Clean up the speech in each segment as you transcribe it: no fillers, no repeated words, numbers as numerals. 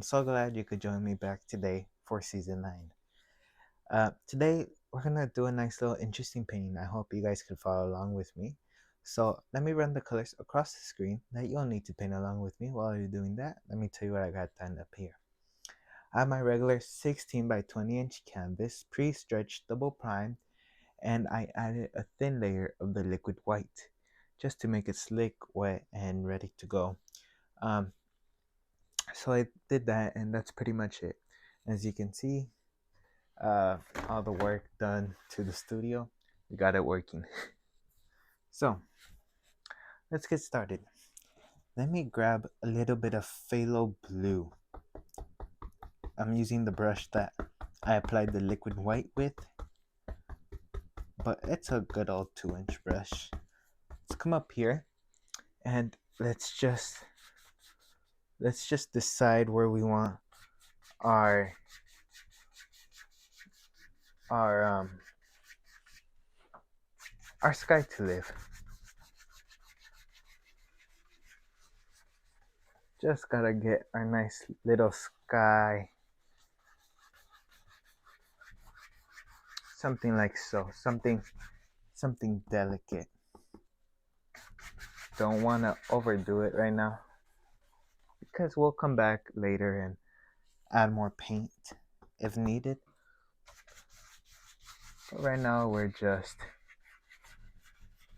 so glad you could join me back today for season 9. Today, we're gonna do a nice little interesting painting. I hope you guys can follow along with me. So, let me run the colors across the screen that you'll need to paint along with me. While you're doing that, let me tell you what I got done up here. I have my regular 16 by 20 inch canvas, pre-stretched, double primed, and I added a thin layer of the liquid white just to make it slick, wet, and ready to go. Um, so I did that, and that's pretty much it. As you can see, uh, all the work done to the studio, we got it working. So let's get started. Let me grab a little bit of phthalo blue. I'm using the brush that I applied the liquid white with, but it's a good old 2-inch brush. Let's come up here and let's just decide where we want our our um our sky to live. Just gotta get our nice little sky, something like so, something delicate. Don't want to overdo it right now because we'll come back later and add more paint if needed. But right now we're just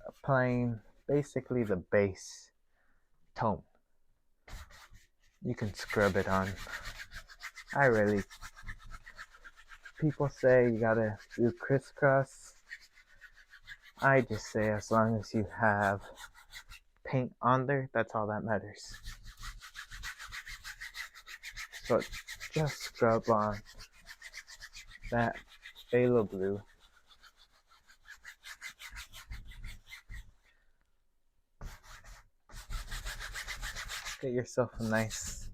applying basically the base tone. You can scrub it on. People say you gotta do crisscross. I just say as long as you have paint on there, that's all that matters. So just scrub on that phthalo blue. Get yourself a nice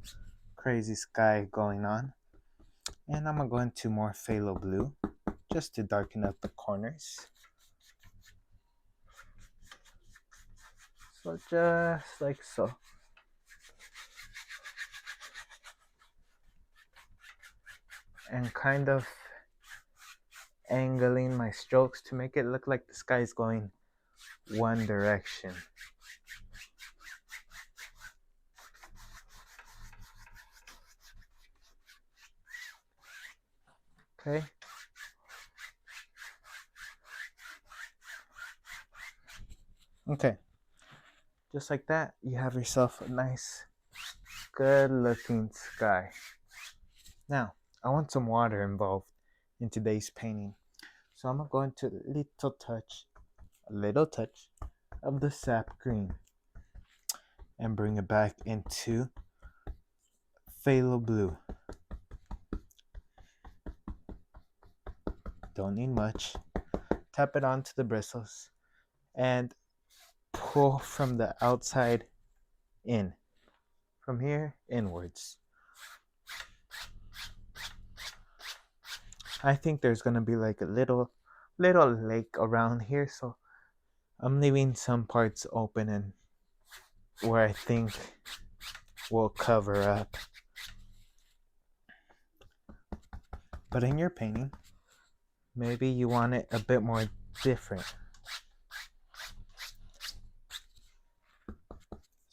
crazy sky going on. And I'm gonna go into more phthalo blue just to darken up the corners. So just like so. And kind of angling my strokes to make it look like the sky is going one direction. Okay. Okay. Just like that, you have yourself a nice, good looking sky. Now, I want some water involved in today's painting. So I'm going to a little touch of the sap green and bring it back into phthalo blue. Don't need much. Tap it onto the bristles and pull from the outside in. From here inwards. I think there's gonna be like a little lake around here, so I'm leaving some parts open and where I think will cover up. But in your painting, maybe you want it a bit more different.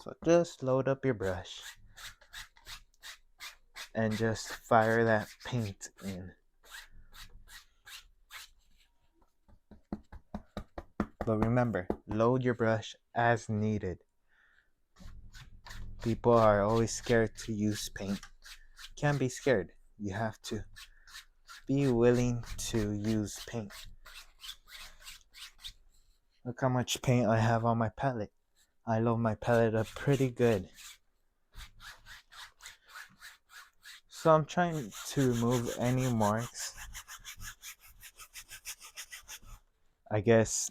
So just load up your brush and just fire that paint in. But remember, load your brush as needed. People are always scared to use paint. Can't be scared. You have to be willing to use paint. Look how much paint I have on my palette. I load my palette up pretty good. So I'm trying to remove any marks. I guess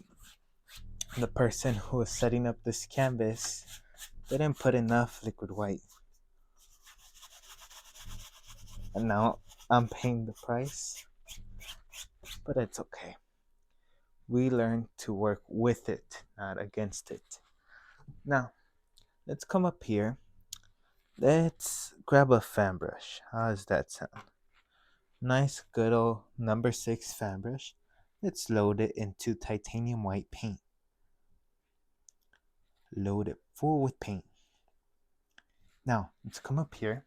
the person who was setting up this canvas didn't put enough liquid white. And now I'm paying the price. But it's okay. We learn to work with it, not against it. Now, let's come up here Let's grab a fan brush. How does that sound? Nice good old number 6 fan brush. Let's load it into titanium white paint. Load it full with paint. Now, let's come up here.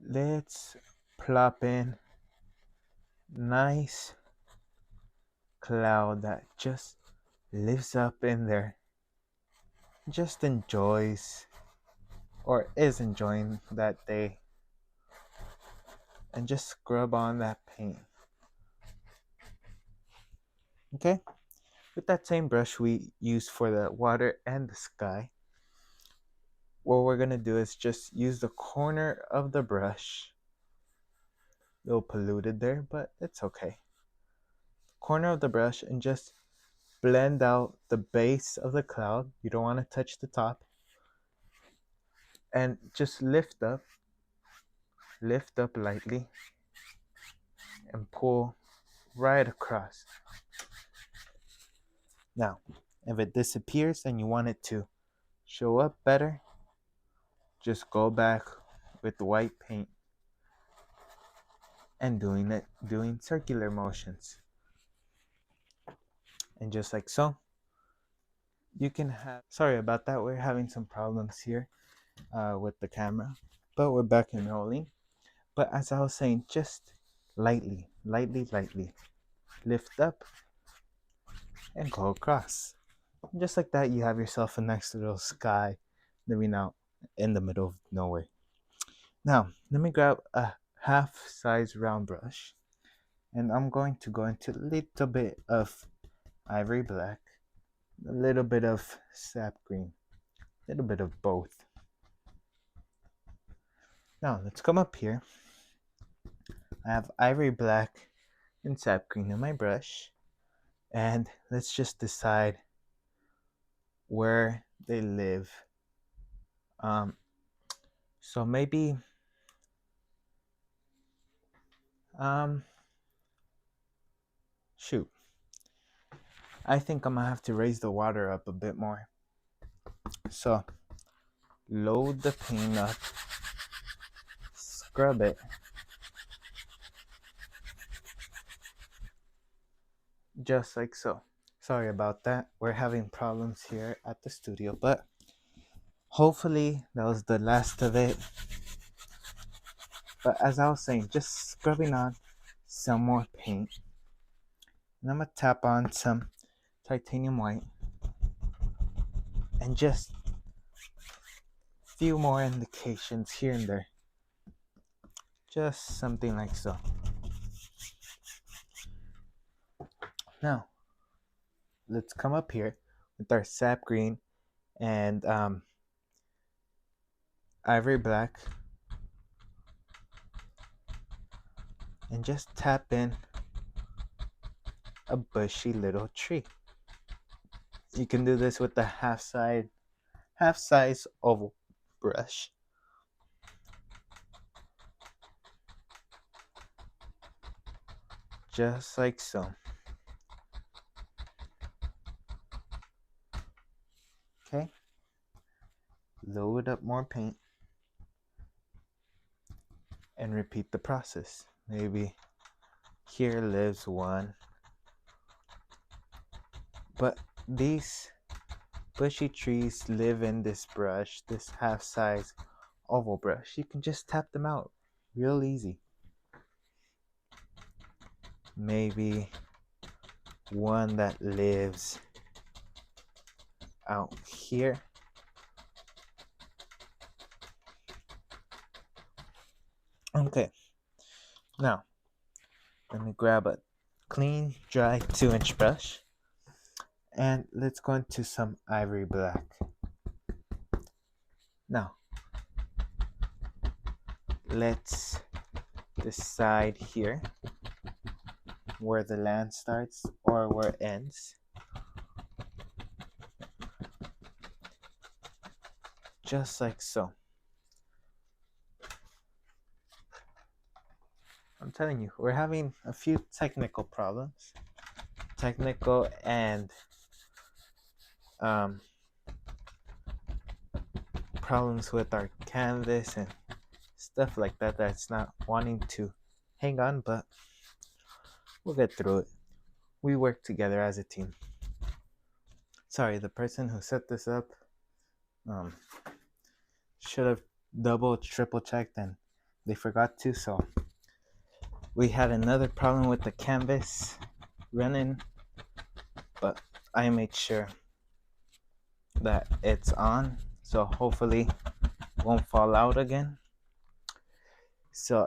Let's plop in nice cloud that just lives up in there. Just enjoys or is enjoying that day. And just scrub on that paint. Okay? With that same brush we used for the water and the sky, what we're going to do is just use the corner of the brush. A little polluted there, but it's okay. Corner of the brush and just blend out the base of the cloud. You don't want to touch the top. And just lift up lightly and pull right across. Now, if it disappears and you want it to show up better, just go back with the white paint and doing circular motions. And just like so, you can have, sorry about that, we're having some problems here with the camera, but we're back and rolling. But as I was saying, just lightly lift up and go across. Just like that, you have yourself a nice little sky living out in the middle of nowhere. Now, let me grab a half size round brush and I'm going to go into a little bit of ivory black, a little bit of sap green, a little bit of both. Now, let's come up here. I have ivory black and sap green in my brush, and let's just decide where they live. So maybe shoot, I think I'm gonna have to raise the water up a bit more. So load the paint up, scrub it, just like so. Sorry about that, we're having problems here at the studio, but hopefully that was the last of it. But as I was saying, just scrubbing on some more paint. And I'm gonna tap on some titanium white and just a few more indications here and there. Just something like so. Now, let's come up here with our sap green and ivory black and just tap in a bushy little tree. You can do this with the half size oval brush. Just like so. Okay. Load up more paint and repeat the process. Maybe here lives one. But these bushy trees live in this brush, this half size oval brush. You can just tap them out real easy. Maybe one that lives out here. Okay, now let me grab a clean, dry 2-inch brush and let's go into some ivory black. Now, let's decide here where the land starts or where it ends. Just like so. I'm telling you, we're having a few technical problems. Technical and problems with our canvas and stuff like that that's not wanting to hang on, but we'll get through it. We work together as a team. Sorry, the person who set this up um, should have double, triple checked and they forgot to, so we had another problem with the canvas running, but I made sure that it's on, so hopefully it won't fall out again. So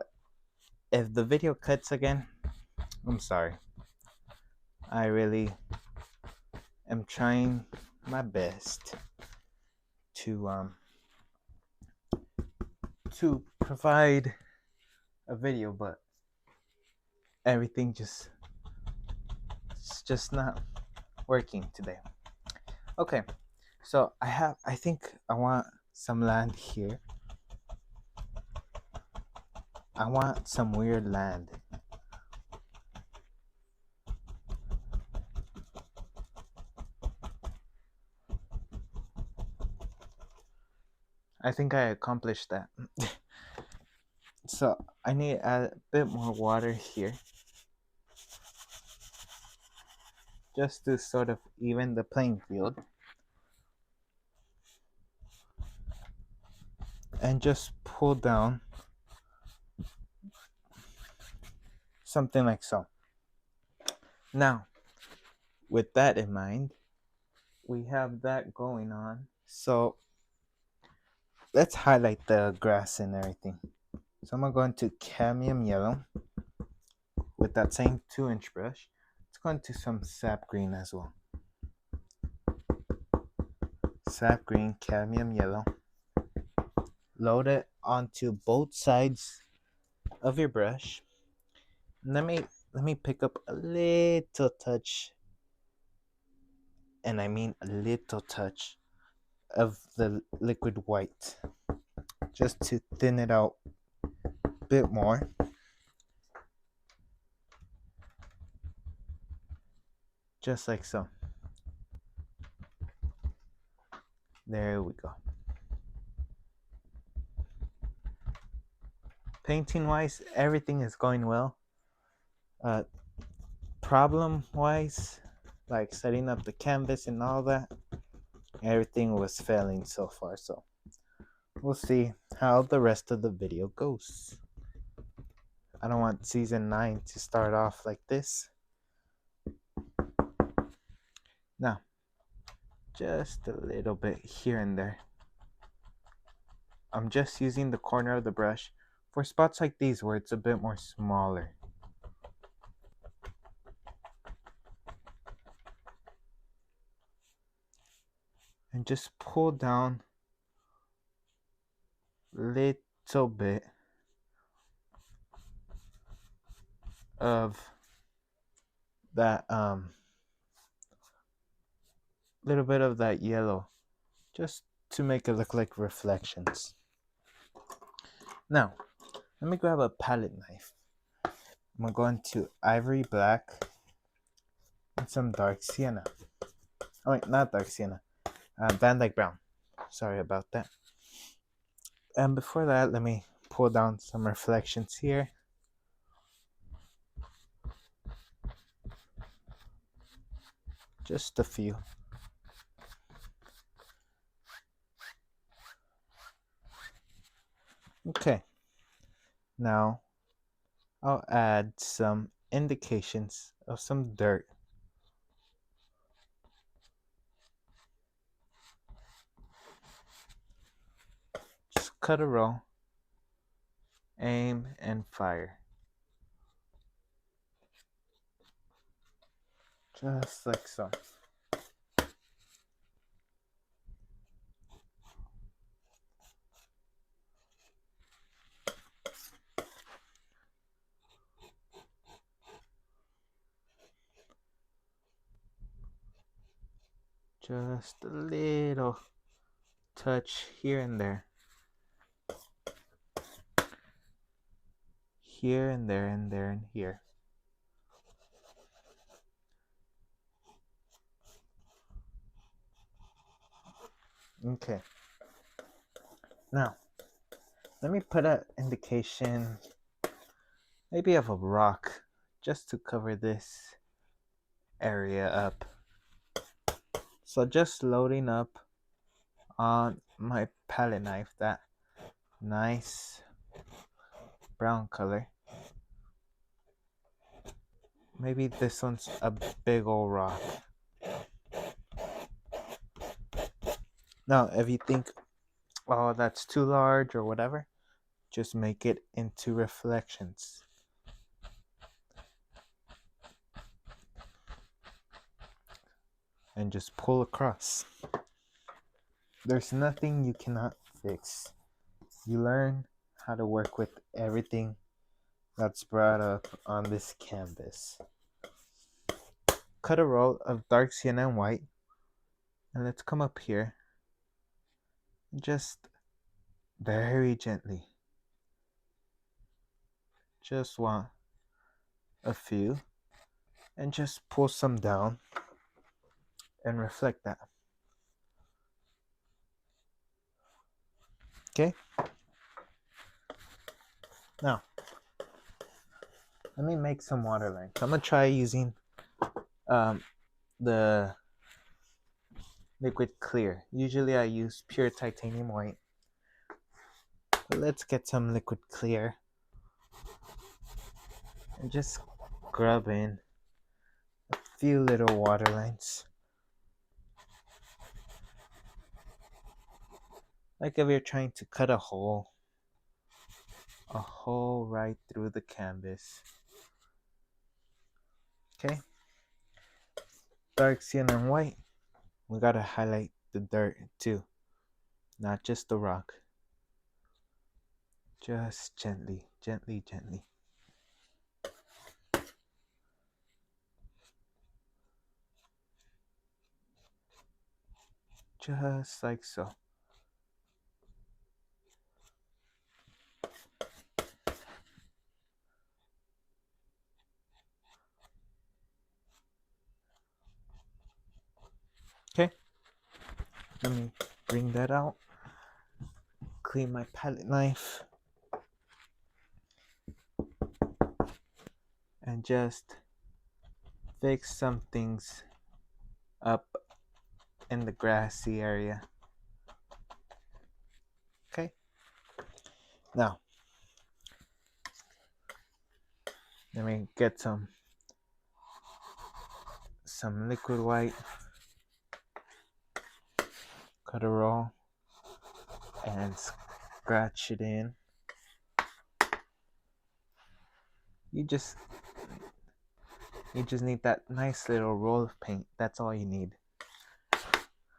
if the video cuts again, I'm sorry. I really am trying my best to provide a video, but everything it's just not working today. Okay, so I think I want some land here. I want some weird land. I think I accomplished that. So I need to add a bit more water here, just to sort of even the playing field. And just pull down something like so. Now, with that in mind, we have that going on. So let's highlight the grass and everything. So I'm going to cadmium yellow with that same 2-inch brush. Let's go into some sap green as well. Sap green, cadmium yellow. Load it onto both sides of your brush. Let me pick up a little touch, and I mean a little touch of the liquid white, just to thin it out a bit more. Just like so. There we go. Painting wise, everything is going well. Problem wise, like setting up the canvas and all that, everything was failing so far. So we'll see how the rest of the video goes. I don't want season 9 to start off like this. Now, just a little bit here and there. I'm just using the corner of the brush for spots like these where it's a bit more smaller. And just pull down a little bit of that little bit of that yellow, just to make it look like reflections. Now, let me grab a palette knife. I'm going to ivory black and some dark sienna. Oh wait, not dark sienna. Van Dyke brown. Sorry about that. And before that, let me pull down some reflections here. Just a few. Okay. Now, I'll add some indications of some dirt. Just cut a row, aim, and fire. Just like so. Just a little touch here and there. Here and there and there and here. Okay. Now, Let me put an indication, maybe of a rock, just to cover this area up. So just loading up on my palette knife that nice brown color. Maybe this one's a big old rock. Now, if you think, oh, that's too large or whatever, just make it into reflections. And just pull across. There's nothing you cannot fix. You learn how to work with everything that's brought up on this canvas. Cut a roll of dark sienna and white, and let's come up here and just very gently, just want a few, and just pull some down and reflect that. Okay? Now, let me make some waterlines. I'm gonna try using the liquid clear. Usually I use pure titanium white, but let's get some liquid clear and just grub in a few little waterlines. Like if you're trying to cut a hole right through the canvas. Okay? Dark sienna and white. We gotta highlight the dirt too, not just the rock. Just gently, gently, gently. Just like so. Okay, let me bring that out. Clean my palette knife. And just fix some things up in the grassy area. Okay, now let me get some liquid white, cut a roll, and scratch it in. You just need that nice little roll of paint. That's all you need.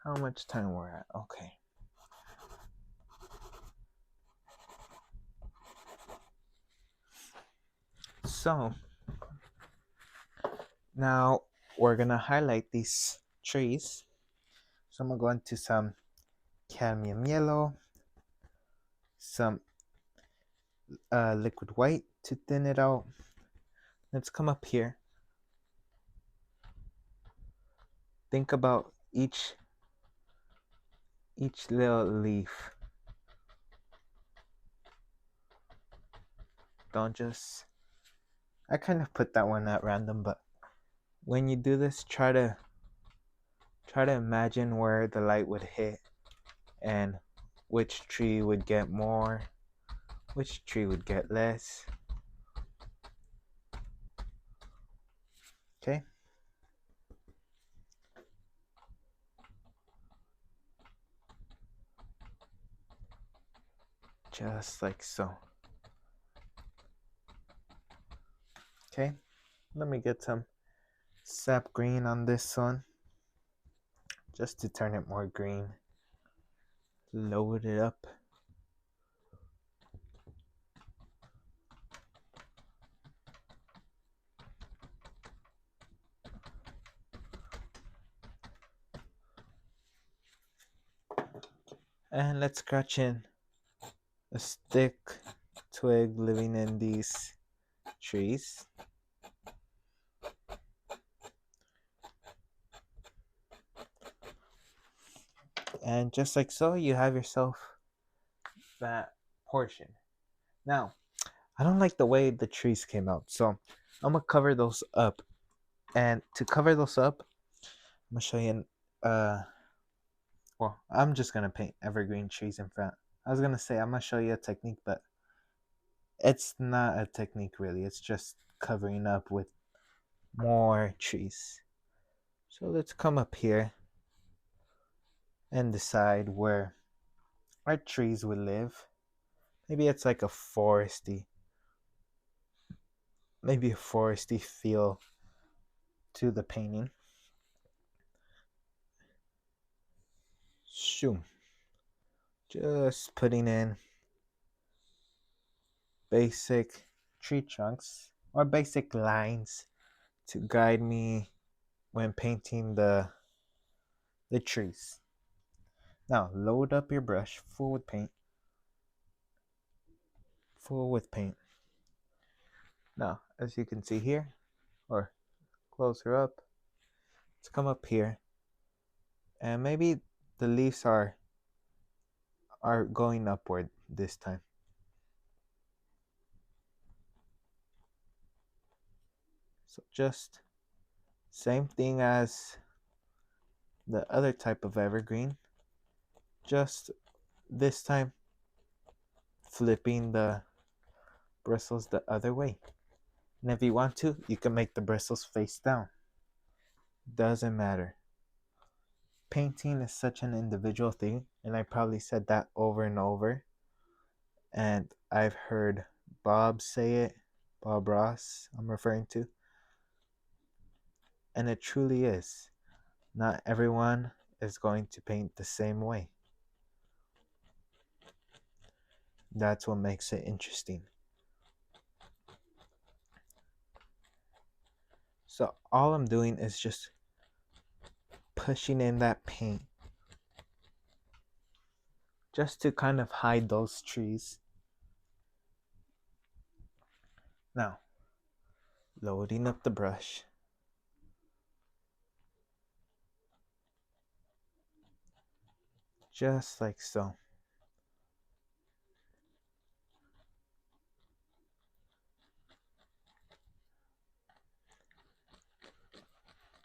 How much time we're at? Okay. So now we're gonna highlight these trees. So I'm gonna go into some cadmium yellow, some liquid white to thin it out. Let's come up here. Think about each little leaf. Don't just, I kind of put that one at random, but when you do this, try to imagine where the light would hit and which tree would get more, which tree would get less. Okay? Just like so. Okay? Let me get some sap green on this one, just to turn it more green. Load it up. And let's scratch in a stick, twig living in these trees. And just like so, you have yourself that portion. Now, I don't like the way the trees came out, so I'm gonna cover those up. And to cover those up, I'm gonna show you well, I'm just gonna paint evergreen trees in front. I was gonna say I'm gonna show you a technique, but it's not a technique really. It's just covering up with more trees. So let's come up here and decide where our trees would live. Maybe it's like maybe a foresty feel to the painting. Shoo. Just putting in basic tree trunks or basic lines to guide me when painting the trees. Now load up your brush full with paint. Full with paint. Now, as you can see here, or closer up, let's come up here. And maybe the leaves are going upward this time. So just same thing as the other type of evergreen, just this time flipping the bristles the other way. And if you want to, you can make the bristles face down. Doesn't matter. Painting is such an individual thing, and I probably said that over and over. And I've heard Bob say it, Bob Ross, I'm referring to. And it truly is. Not everyone is going to paint the same way. That's what makes it interesting. So all I'm doing is just pushing in that paint just to kind of hide those trees. Now, loading up the brush. Just like so.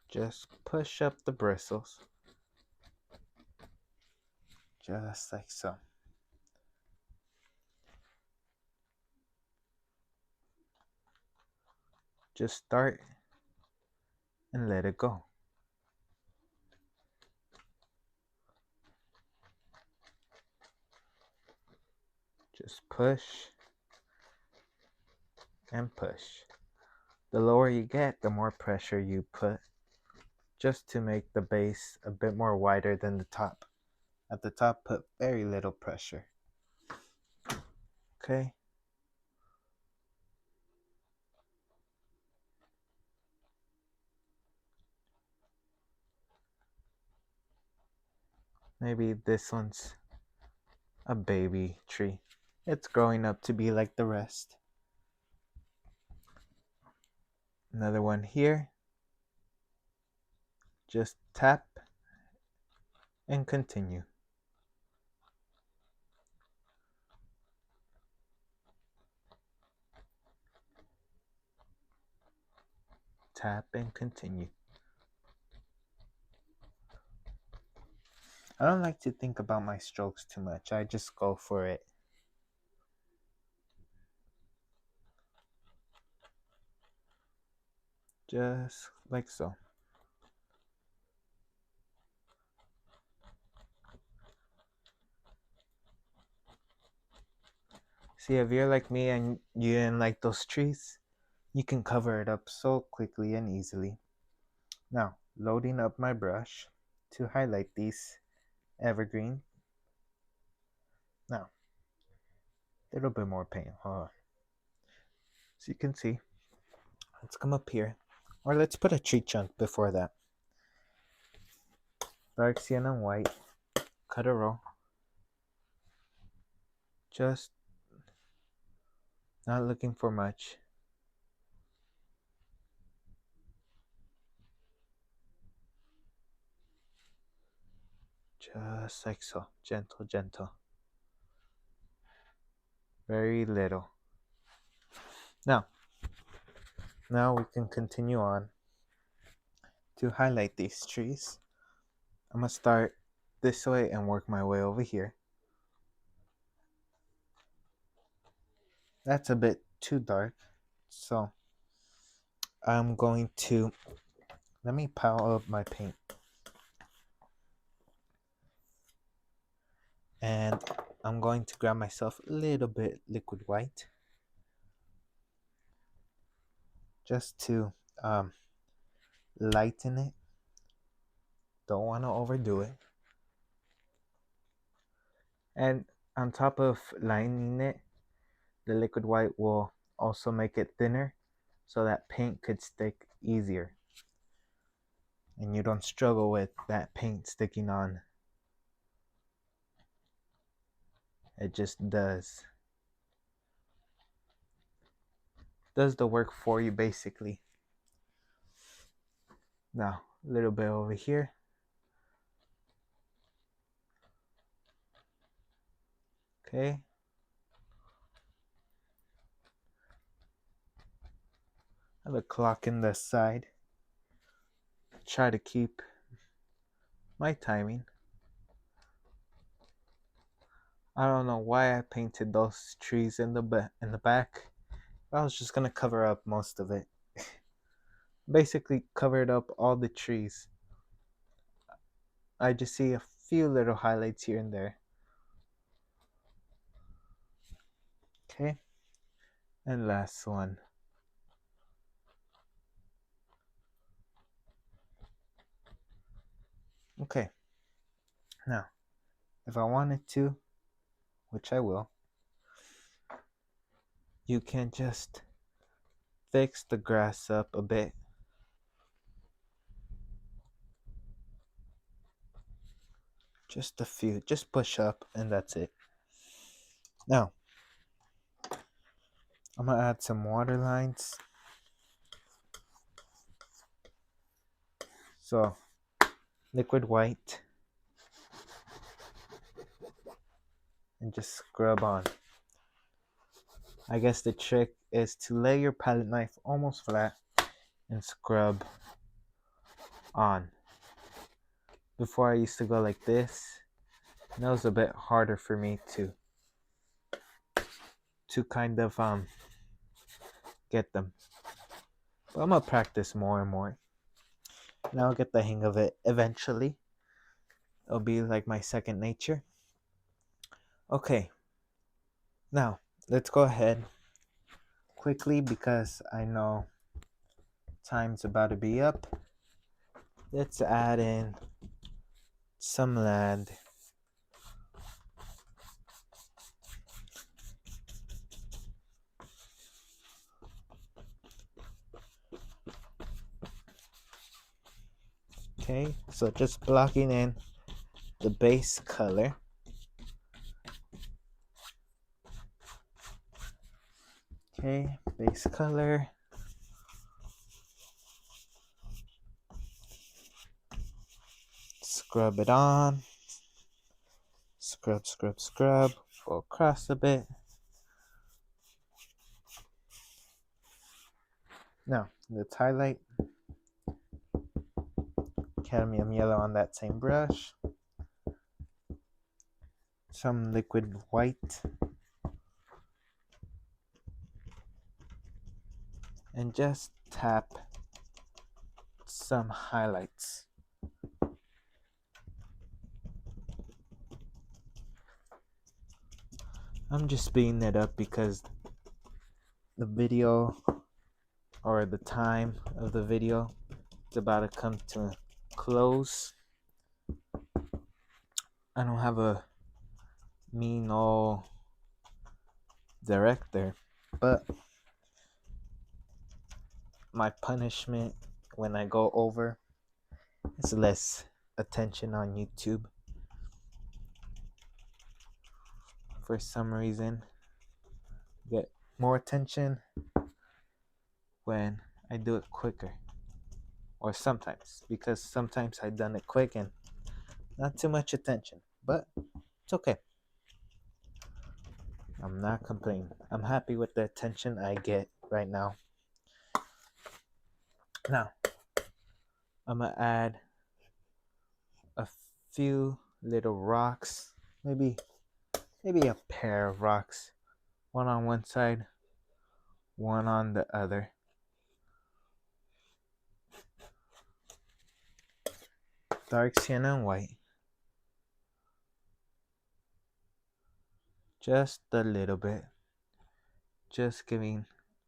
Just push up the bristles. Just like so. Just start and let it go. Just push and push. The lower you get, the more pressure you put, just to make the base a bit more wider than the top. At the top, put very little pressure. Okay? Maybe this one's a baby tree. It's growing up to be like the rest. Another one here. Just tap and continue. Tap and continue. I don't like to think about my strokes too much. I just go for it. Just like so. See, if you're like me and you didn't like those trees, you can cover it up so quickly and easily. Now, loading up my brush to highlight these evergreen. Now, a little bit more paint. Hold on. So you can see, let's come up here. Or let's put a tree chunk before that. Dark sienna and white. Cut a row. Just not looking for much. Just like so. Gentle, gentle. Very little. Now, we can continue on to highlight these trees. I'm gonna start this way and work my way over here. That's a bit too dark, so I'm going to let me pile up my paint, and I'm going to grab myself a little bit liquid white just to lighten it. Don't want to overdo it. And on top of lining it, the liquid white will also make it thinner so that paint could stick easier and you don't struggle with that paint sticking on. It just does the work for you basically. Now a little bit over here. Okay, I have a clock in the side. Try to keep my timing. I don't know why I painted those trees in the back. I was just gonna cover up most of it. Basically covered up all the trees. I just see a few little highlights here and there. Okay, and last one. Okay, now if I wanted to, which I will, you can just fix the grass up a bit. Just a few, just push up and that's it. Now, I'm gonna add some water lines. So, liquid white and just scrub on. I guess the trick is to lay your palette knife almost flat and scrub on. Before I used to go like this, and that was a bit harder for me to kind of get them. But I'm gonna practice more and more. And I'll get the hang of it eventually. It'll be like my second nature. Okay, now let's go ahead quickly because I know time's about to be up. Let's add in some land. Okay, so just blocking in the base color. Okay, base color. Scrub it on. Scrub, scrub, scrub. Go across a bit. Now, let's highlight cadmium yellow on that same brush. Some liquid white. And just tap some highlights. I'm just speeding it up because the video or the time of the video is about to come to a close. I don't have a mean old director, but my punishment when I go over is less attention on YouTube. For some reason, get more attention when I do it quicker. Or sometimes, because sometimes I've done it quick and not too much attention, but it's okay. I'm not complaining. I'm happy with the attention I get right now. Now, I'm gonna add a few little rocks, maybe a pair of rocks, one on one side, one on the other. Dark sienna and white, just a little bit, just giving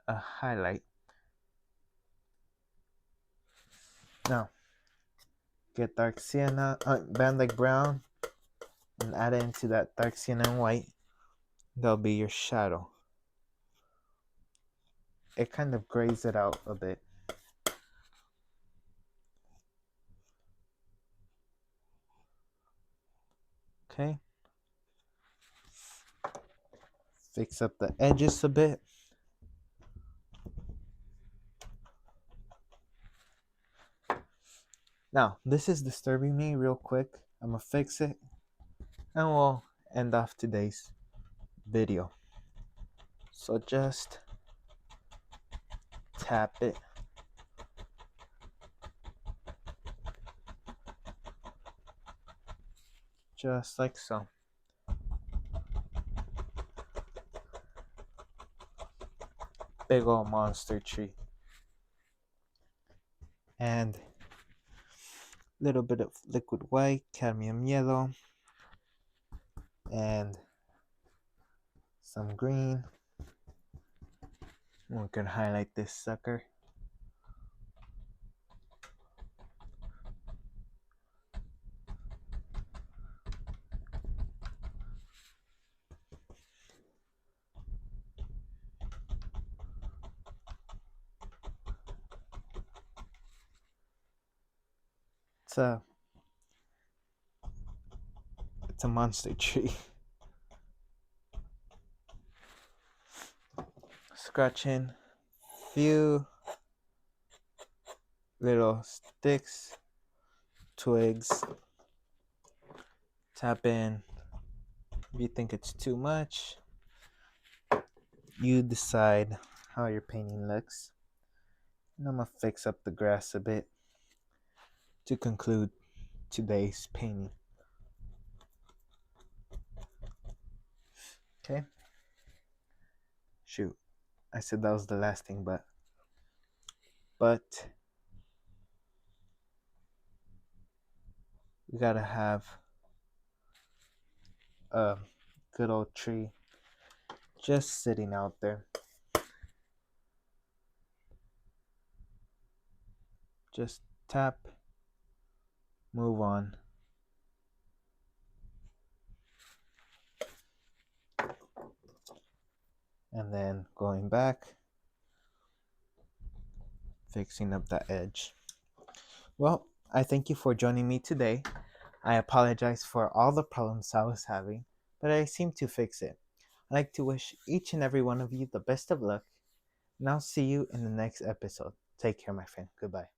a highlight. Now, get dark sienna, Van Dyke brown, and add it into that dark sienna and white. That'll be your shadow. It kind of grays it out a bit. Okay. Fix up the edges a bit. Now, this is disturbing me real quick. I'm gonna fix it and we'll end off today's video. So just tap it. Just like so. Big old monster tree. And a little bit of liquid white, cadmium yellow, and some green. We can highlight this sucker. It's a monster tree. Scratching few little sticks, twigs. Tap in. If you think it's too much, you decide how your painting looks. And I'm gonna fix up the grass a bit to conclude today's painting. Okay. Shoot, I said that was the last thing, but we gotta have a good old tree just sitting out there. Just tap, move on. And then going back, fixing up that edge. Well, I thank you for joining me today. I apologize for all the problems I was having, but I seem to fix it. I'd like to wish each and every one of you the best of luck, and I'll see you in the next episode. Take care, my friend. Goodbye.